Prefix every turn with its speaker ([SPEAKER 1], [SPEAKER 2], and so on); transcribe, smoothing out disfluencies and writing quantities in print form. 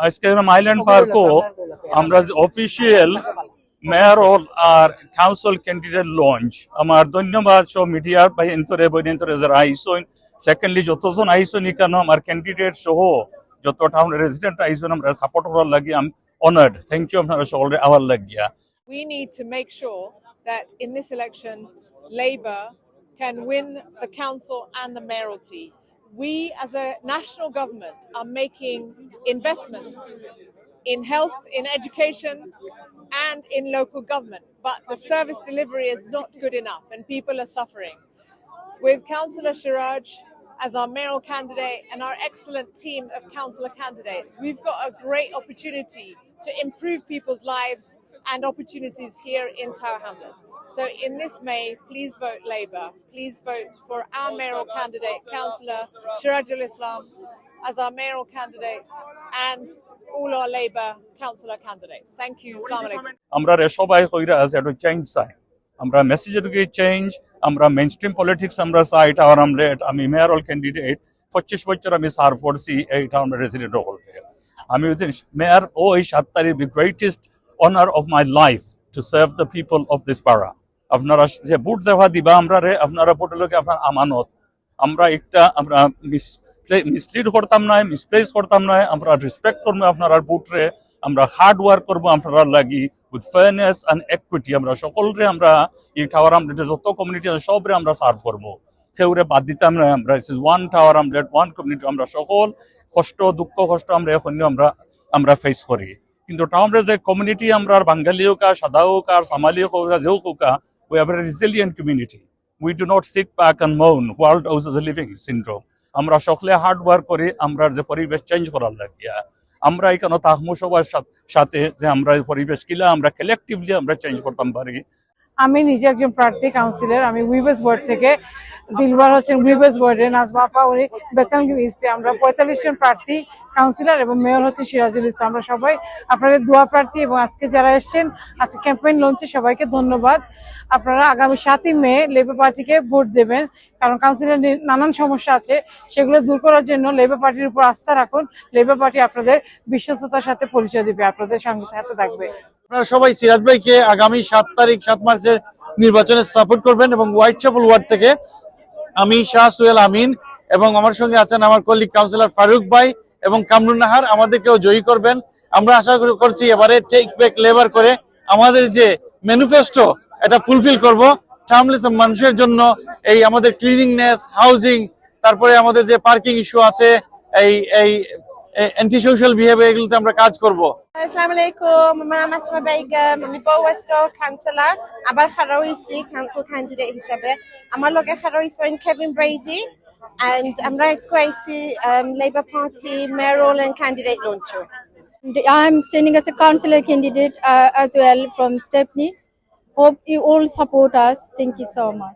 [SPEAKER 1] আজকে আইল্যান্ড পার্কও আমরা official mayor আর council candidate launch আমার ধন্যবাদ সব মিডিয়ার ভাই এন্তরে বই এন্তরে যারা আইসন সেকেন্ডলি যতজন আইসন কেন আমার ক্যান্ডিডেট সহ যত টাউন রেজিডেন্ট আইসন আমরা সাপোর্ট করার লাগি আম অনার্ড থ্যাংক ইউ আপনারা সকলে আওয়ার লাগিয়া
[SPEAKER 2] We need to make sure that in this election Labour can win the council and the mayoralty. We as a national government are making investments in health, in education and in local government, but the service delivery is not good enough and people are suffering. With Councillor Siraj as our mayoral candidate and our excellent team of councillor candidates, we've got a great opportunity to improve people's lives and opportunities here in Tower Hamlets. So in this May, please vote Labour. Please vote for our mayoral candidate, Councillor Sirajul Islam, as our mayoral candidate and all our Labour councillor candidates. Thank you. Assalamu alaikum.
[SPEAKER 1] আমরা সবাই কইরা আছে একটু change চাই আমরা মেসেজের দিকে change আমরা মেইনস্ট্রিম পলিটিক্স আমরা চাই টাওয়ার আমলেট আমি মেয়রাল ক্যান্ডিডেট 25 বছর আমি সার্ভ করছি এই টাউন রেসিডেন্ট হলতে আমি মেয়র ও এই 7 তারিখ the greatest honour of my life to serve the people of this পাড়া আপনারা যে ভোট দেওয়া দিবা আমরা রে আপনারা ভোটের লোকে আপনার আমানত আমরা একটা আমরা মিসলিড করতাম না মিসপ্লেস করতাম না আমরা রেসপেক্ট করবো আপনারা ভোটরে আমরা হার্ড ওয়ার্ক করবো আপনারা লাগি উইথ ফেয়ারনেস অ্যান্ড ইকুইটি আমরা সকলরে আমরা এই টাওয়ার আমলেটের যত কমিউনিটি আছে সবরে আমরা সার্ভ করবো কেউরে বাদ দিতাম না আমরা one tower omelette one community আমরা সকল কষ্ট দুঃখ কষ্ট আমরা এখন আমরা ফেস করি কিন্তু টাউনরে যে কমিউনিটি আমরা বাঙালি হোক আর সাদা হোক আর সামালি হোক যেও হোক we have a resilient community. We do not sit back and moan world as a living syndrome. আমরা সকলে হার্ড ওয়ার্ক করি আমরা যে পরিবেশ চেঞ্জ করার লাগিয়া আমরা এখানে তাহমু সবার সাথে যে আমরা পরিবেশ কিলা আমরা কালেকটিভলি আমরা চেঞ্জ করতাম পারি
[SPEAKER 3] আমি নিজে একজন প্রার্থী কাউন্সিলর আমি উইবেস বোর্ড থেকে দিলবার হচ্ছেন উইবেস বোর্ডে নাজমা আপা উনি বেতনগিরি ইস্টে আমরা 45 জন প্রার্থী কাউন্সিলর এবং মেয়র হচ্ছে সিরাজুল ইসলাম আমরা সবাই আপনাদের দোয়া প্রার্থী এবং আজকে যারা এসেছেন আজকে ক্যাম্পেইন লঞ্চে সবাইকে ধন্যবাদ আপনারা আগামী 7ই মে লেবার পার্টিকে ভোট দেবেন কারণ কাউন্সিলের নানান সমস্যা আছে সেগুলো দূর করার জন্য লেবার পার্টির উপর আস্থা রাখুন লেবার পার্টি আপনাদের বিশ্বস্ততার সাথে পরিচয় দিবে আপনাদের সঙ্গে সাথে থাকবে
[SPEAKER 4] আপনারা সবাই সিরাজ ভাইকে আগামী 7 মার্চের নির্বাচনে সাপোর্ট করবেন এবং হোয়াইট চ্যাপেল ওয়ার্ড থেকে আমি শাহ সুহেল আমিন এবং আমার সঙ্গে আছেন আমার কলিগ কাউন্সিলর ফারুক ভাই এবং কামরুন নাহার আমাদেরকেও জয়ী করবেন আমরা আশা করছি এবারে টেক ব্যাক লেবার করে আমাদের যে ম্যানিফেস্টো এটা ফুলফিল করব টাউনলেস মানুষের জন্য এই আমাদের ক্লিনিংনেস হাউজিং তারপরে আমাদের যে পার্কিং ইস্যু আছে এই অ্যান্টি সোশ্যাল বিহেভিয়ার এগুলোতে আমরা কাজ করব
[SPEAKER 5] আসসালামু আলাইকুম আমার নাম আসমা বেগম আমি ওয়েস্ট কাউন্সিলর আবার খারাইছি কাউন্সিল ক্যান্ডিডেট হিসেবে আমার লগে খারাইছেন কেভিন ব্রেডি and আমরা আইছি Labour Party mayoral and candidate launcher
[SPEAKER 6] I'm standing as a councillor candidate as well from Stepney. Hope you all support us. Thank you so much.